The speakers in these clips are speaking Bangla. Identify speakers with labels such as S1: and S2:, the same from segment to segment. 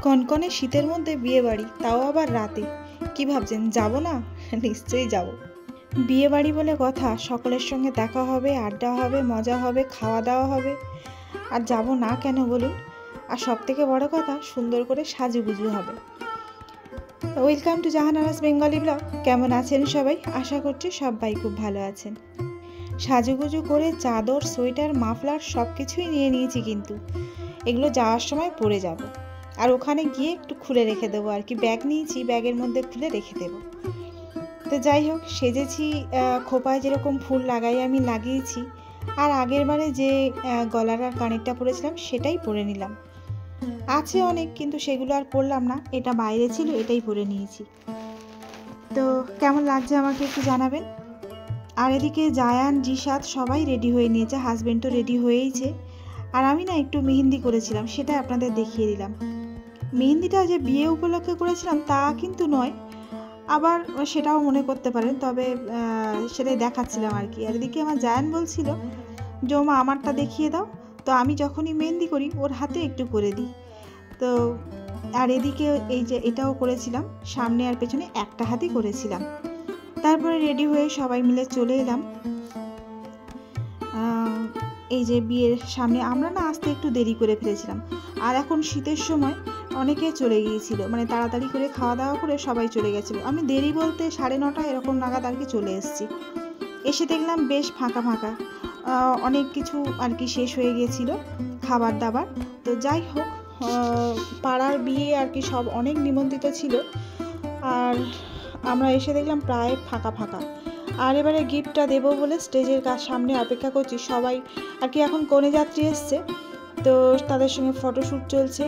S1: কনকনে শীতের মধ্যে বিয়ে বাড়ি, তাও আবার রাতে। কি ভাবছেন যাব না? নিশ্চয়ই যাব। বিয়ে বাড়ি বলে কথা, সকলের সঙ্গে দেখা হবে, আড্ডা হবে, মজা হবে, খাওয়া দাওয়া হবে। আর যাব না কেন বলুন? আর সব থেকে বড় কথা, সুন্দর করে সাজুগুজু হবে। Welcome to Jahanara's Bengali blog. কেমন আছেন সবাই? আশা করছি সবাই খুব ভালো আছেন। সাজুগুজু করে চাদর, সোয়েটার, মাফলার সব কিছুই নিয়ে নিয়েছি, কিন্তু এগুলো যাওয়ার সময় পরে যাব। আর ওখানে গিয়ে একটু খুলে রেখে দেবো আর কি। ব্যাগ নিয়েছি, ব্যাগের মধ্যে খুলে রেখে দেবো। তো যাই হোক, সেজেছি। খোপায় যেরকম ফুল লাগাই আমি লাগিয়েছি। আর আগের বারে যে গলার আর কানেরটা পরেছিলাম সেটাই পরে নিলাম। আছে অনেক, কিন্তু সেগুলো আর পরলাম না। এটা বাইরে ছিল, এটাই পরে নিয়েছি। তো কেমন লাগছে আমাকে একটু জানাবেন। আর এদিকে জায়ান, জিসাদ সবাই রেডি হয়ে নিয়েছে, হাজব্যান্ড তো রেডি হয়েইছে। আর আমি না একটু মেহেন্দি করেছিলাম, সেটা আপনাদের দেখিয়ে দিলাম। মেহেন্দিটা যে বিয়ে উপলক্ষে করেছিলাম তা কিন্তু নয়, আবার সেটাও মনে করতে পারেন, তবে সেটাই দেখাচ্ছিলাম আর কি। আর এদিকে আমার জায়ান বলছিল যে মা আমারটা দেখিয়ে দাও। তো আমি যখনই মেহেন্দি করি ওর হাতে একটু করে দিই। তো আর এদিকে এই যে এটাও করেছিলাম, সামনে আর পেছনে একটা হাতই করেছিলাম। তারপরে রেডি হয়ে সবাই মিলে চলে এলাম এই যে বিয়ের সামনে। আমরা না আসতে একটু দেরি করে ফেলেছিলাম, আর এখন শীতের সময় অনেকে চলে গিয়েছিল, মানে তাড়াতাড়ি করে খাওয়া দাওয়া করে সবাই চলে গেছিলো। আমি দেরি বলতে 9:30 এরকম নাগাদ আর কি চলে এসেছি। এসে দেখলাম বেশ ফাঁকা ফাঁকা, অনেক কিছু আর কি শেষ হয়ে গিয়েছিল খাবার দাবার। তো যাই হোক, পাড়ার বিয়ে আর কি, সব অনেক নিমন্ত্রিত ছিল। আর আমরা এসে দেখলাম প্রায় ফাঁকা ফাঁকা। আর এবারে গিফটটা দেবো বলে স্টেজের সামনে অপেক্ষা করছি। সবাই আর কি এখন কনেযাত্রী এসছে, তো তাদের সঙ্গে ফটোশ্যুট চলছে।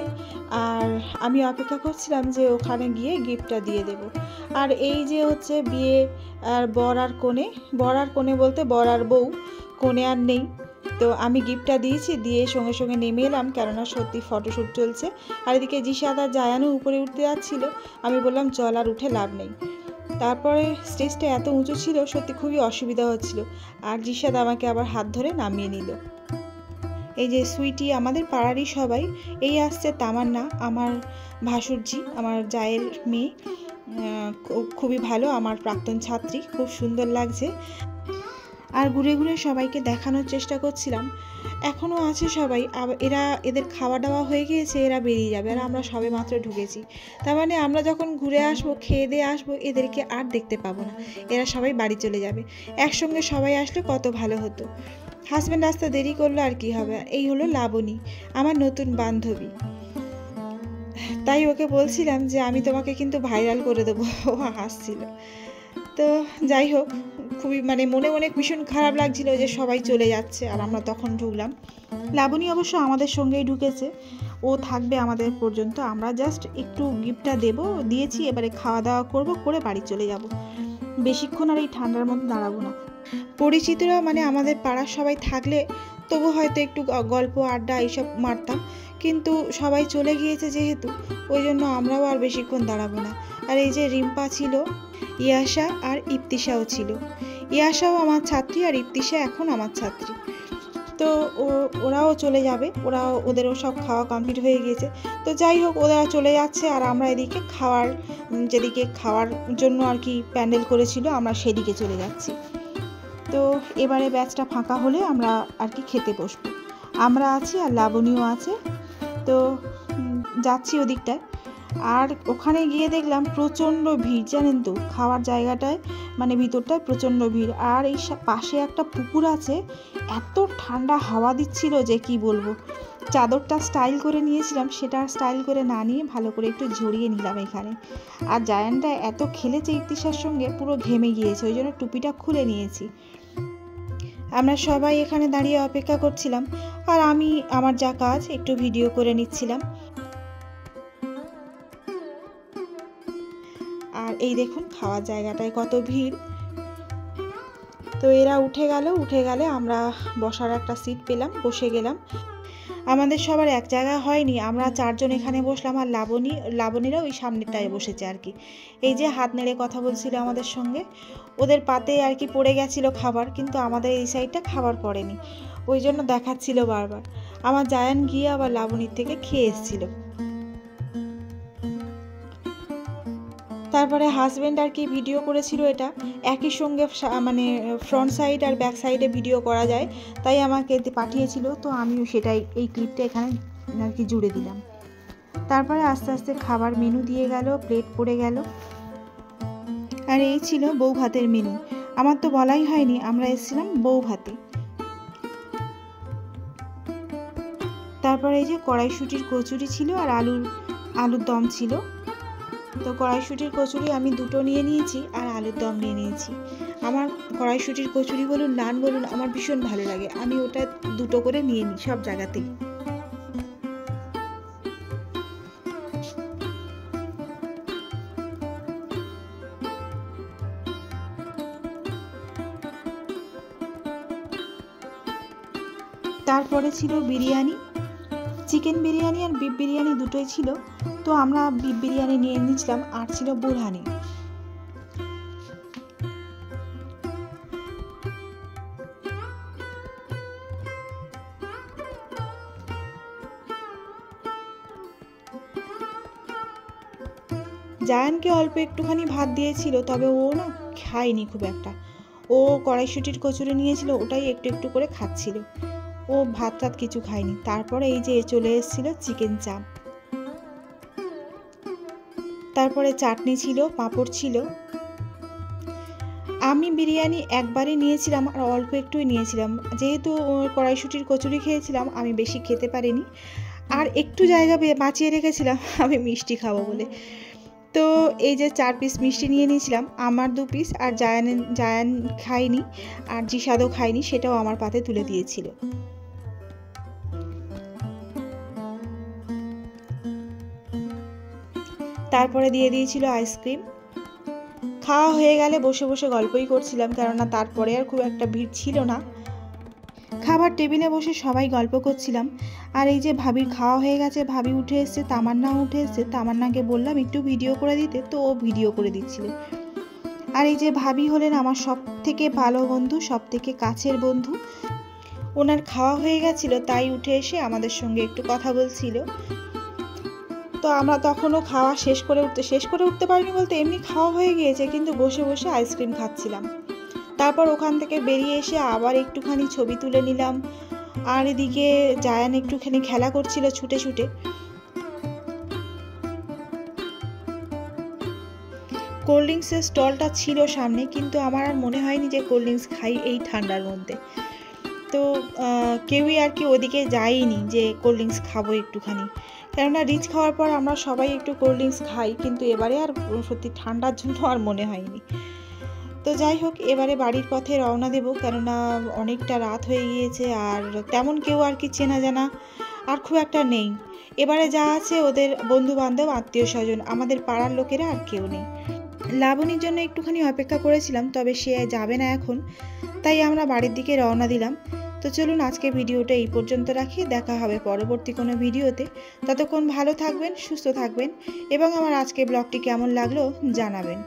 S1: আর আমি অপেক্ষা করছিলাম যে ওখানে গিয়ে গিফটটা দিয়ে দেব। আর এই যে হচ্ছে বিয়ে, আর বর আর কোণে বলতে বর আর বউ, কোণে আর নেই। তো আমি গিফটটা দিয়েছি, দিয়ে সঙ্গে সঙ্গে নেমে এলাম, কেননা সত্যি ফটোশ্যুট চলছে। আর এদিকে জিসাদ আর জায়ানও উপরে উঠতে যাচ্ছিল। আমি বললাম চল, আর উঠে লাভ নেই। তারপরে স্টেজটা এত উঁচু ছিল, সত্যি খুবই অসুবিধা হচ্ছিল। আর জিসাদ আমাকে আবার হাত ধরে নামিয়ে নিল। এই যে সুইটি, আমাদের পাড়ারই সবাই। এই আসছে তামান্না, আমার ভাসুরজি, আমার জায়ের মেয়ে, খুবই ভালো, আমার প্রাক্তন ছাত্রী, খুব সুন্দর লাগছে। আর ঘুরে ঘুরে সবাইকে দেখানোর চেষ্টা করছিলাম। এখনও আছে সবাই, এদের খাওয়া দাওয়া হয়ে গিয়েছে, এরা বেরিয়ে যাবে। আর আমরা সবে মাত্র ঢুকেছি, তার মানে আমরা যখন ঘুরে আসবো, খেয়ে দিয়ে আসবো, এদেরকে আর দেখতে পাবো না। এরা সবাই বাড়ি চলে যাবে। একসঙ্গে সবাই আসলে কত ভালো হতো। হাজব্যান্ড আসতে দেরি করলো, আর কি হবে। এই হলো লাবণী, আমার নতুন বান্ধবী। তাই ওকে বলছিলাম যে আমি তোমাকে কিন্তু ভাইরাল করে দেবো। ও হাসছিল। তো যাই হোক, খুবই মনে মনে ভীষণ খারাপ লাগছিল যে সবাই চলে যাচ্ছে আর আমরা তখন ঢুকলাম। লাবণী অবশ্য আমাদের সঙ্গেই ঢুকেছে, ও থাকবে আমাদের পর্যন্ত। আমরা জাস্ট একটু গিফটটা দিয়েছি, এবারে খাওয়া দাওয়া করব, করে বাড়ি চলে যাব। বেশিক্ষণ আর এই ঠান্ডার মধ্যে দাঁড়াবো না। পরিচিতরা আমাদের পাড়ার সবাই থাকলে তবু হয়তো একটু গল্প আড্ডা এইসব মারতাম, কিন্তু সবাই চলে গিয়েছে যেহেতু, ওই জন্য আমরাও আর বেশিক্ষণ দাঁড়াবো না। আর এই যে রিম্পা ছিল, ইয়াশা আর ইপ্তিশাও ছিল। ইয়াশাও আমার ছাত্রী, আর ইপ্তিশা এখন আমার ছাত্রী। তো ওরাও চলে যাবে, ওদেরও সব খাওয়া কমপ্লিট হয়ে গিয়েছে। তো যাই হোক, ওরা চলে যাচ্ছে, আর আমরা এদিকে যেদিকে খাওয়ার জন্য আর কি প্যান্ডেল করেছিল, আমরা সেদিকে চলে যাচ্ছি। তো এবারে ব্যাচটা ফাঁকা হলে আমরা আর কি খেতে বসবো। আমরা আছি, আর লাবণীও আছে। তো যাচ্ছি ওদিকটায়। আর ওখানে গিয়ে দেখলাম প্রচণ্ড ভিড়, জানেন তো, খাওয়ার জায়গাটায় ভিতরটায় প্রচণ্ড ভিড়। আর এই পাশে একটা পুকুর আছে, এত ঠান্ডা হাওয়া দিচ্ছিল যে কি বলবো। চাদরটা স্টাইল করে নিয়েছিলাম, সেটা স্টাইল করে না নিয়ে ভালো করে একটু ঝরিয়ে নিলাম এখানে। আর জায়ানটা এত খেলেছে ইপ্তিশার সঙ্গে, পুরো ঘেমে গিয়েছে, ওই জন্য টুপিটা খুলে নিয়েছি। আমরা সবাই এখানে দাঁড়িয়ে অপেক্ষা করছিলাম, আর আমি আমার যা কাজ একটু ভিডিও করে নিচ্ছিলাম। আর এই দেখুন খাওয়ার জায়গাটায় কত ভিড়। তো এরা উঠে গেলে আমরা বসার একটা সিট পেলাম, বসে গেলাম। আমাদের সবার এক জায়গা হয়নি, আমরা 4 জন এখানে বসলাম। আর লাবণীরা ওই সামনেটায় বসেছে আর কি। এই যে হাত নেড়ে কথা বলছিল আমাদের সঙ্গে, ওদের পাতে আর কি পড়ে গেছিলো খাবার, কিন্তু আমাদের এই সাইডটা খাবার পড়েনি, ওই জন্য দেখাচ্ছিল বারবার। আমার জায়ান গিয়ে আবার লাবণীর থেকে খেয়ে এসেছিল। তারপরে হাজব্যান্ড আর কি ভিডিও করেছিল, এটা একই সঙ্গে মানে ফ্রন্ট সাইড আর ব্যাক সাইডে ভিডিও করা যায়, তাই আমাকে পাঠিয়েছিল। তো আমিও সেটাই এই ক্লিপটা এখানে আর কি জুড়ে দিলাম। তারপরে আস্তে আস্তে খাবার মেনু দিয়ে গেল, প্লেট পড়ে গেল। আর এই ছিল বউ ভাতের মেনু। আমার তো বলাই হয়নি, আমরা এসেছিলাম বউ ভাতে। তারপরে এই যে কড়াইশুঁটির কচুরি ছিল আর আলুর দম ছিল। তো কড়াইশুঁটির কচুরি আমি দুটো নিয়ে নিয়েছি আর আলুর দম নিয়ে নিয়েছি। আমার কড়াইশুঁটির কচুরি বলুন, নান বলুন, আমার ভীষণ ভালো লাগে। আমি ওটা দুটো করে নিয়ে নিই সব জায়গাতেই। তারপরে ছিল বিরিয়ানি, চিকেন বিরিয়ানি আর বিফ বিরিয়ানি দুটোই ছিল। তো আমরা বিফ বিরিয়ানি নিয়ে নিয়েছিলাম। আর ছিল বুরহানি। জায়ানকে অল্প একটুখানি ভাত দিয়েছিল, তবে ও না খায়নি খুব একটা। ও কড়াইশুঁটির কচুরি নিয়েছিল, ওটাই একটু একটু করে খাচ্ছিল। ও ভাত টাত কিছু খায়নি। তারপরে এই যে চলে এসেছিল চিকেন চাপ, তারপরে চাটনি ছিল, পাঁপড় ছিল। আমি বিরিয়ানি একবারই নিয়েছিলাম আর অল্প একটুই নিয়েছিলাম, যেহেতু কড়াইশুঁটির কচুরি খেয়েছিলাম, আমি বেশি খেতে পারিনি। আর একটু জায়গা বাঁচিয়ে রেখেছিলাম আমি মিষ্টি খাবো বলে। তো এই যে 4 পিস মিষ্টি নিয়ে নিয়েছিলাম, আমার 2 পিস, আর জায়ান খায়নি আর জিসাদও খায়নি, সেটাও আমার পাতে তুলে দিয়েছিল। তারপরে দিয়ে দিয়েছিল আইসক্রিম। খাওয়া হয়ে গেলে বসে বসে গল্পই করছিলাম, কেননা তারপরে আর খুব একটা ভিড় ছিল না। খাবার টেবিলে বসে সবাই গল্প করছিলাম। আর এই যে ভাবির খাওয়া হয়ে গেছে, ভাবি উঠে এসছে, তামান্নাও উঠে এসছে। তামান্নাকে বললাম একটু ভিডিও করে দিতে, তো ও ভিডিও করে দিচ্ছিল। আর এই যে ভাবি হলেন আমার সব থেকে ভালো বন্ধু, সব থেকে কাছের বন্ধু। ওনার খাওয়া হয়ে গেছিল, তাই উঠে এসে আমাদের সঙ্গে একটু কথা বলছিল। তো আমরা তখনও খাওয়া শেষ করে উঠতে পারিনি বলতে, এমনি খাওয়া হয়ে গিয়েছে, কিন্তু বসে বসে আইসক্রিম খাচ্ছিলাম। তারপর ওখান থেকে বেরিয়ে এসে আবার একটুখানি ছবি তুলে নিলাম। আর এদিকে জায়ান একটুখানি খেলা করছিল ছুটে ছুটে। কোল্ড ড্রিঙ্কসের স্টলটা ছিল সামনে, কিন্তু আমার আর মনে হয়নি যে কোল্ড ড্রিঙ্কস খাই এই ঠান্ডার মধ্যে। তো কেউই আর কি ওদিকে যায়নি যে কোল্ড ড্রিঙ্কস খাবো একটুখানি, কেননা রিচ খাওয়ার পর আমরা সবাই একটু কোল্ড ড্রিঙ্কস খাই, কিন্তু এবারে আর সত্যি ঠান্ডার জন্য আর মনে হয়নি। তো যাই হোক, এবারে বাড়ির পথে রওনা দেব, কেননা অনেকটা রাত হয়ে গিয়েছে। আর তেমন কেউ আর কি চেনা জানা আর খুব একটা নেই। এবারে যা আছে ওদের বন্ধু বান্ধব, আত্মীয় স্বজন, আমাদের পাড়ার লোকেরা আর কেউ নেই। লাবণীর জন্য একটুখানি অপেক্ষা করেছিলাম, তবে সে যাবে না এখন, তাই আমরা বাড়ির দিকে রওনা দিলাম। তো চলুন আজকে ভিডিওটা এই পর্যন্ত রাখি, দেখা হবে পরবর্তী কোনো ভিডিওতে। ততক্ষণ ভালো থাকবেন, সুস্থ থাকবেন, এবং আমার আজকে ব্লগটি কেমন লাগলো জানাবেন।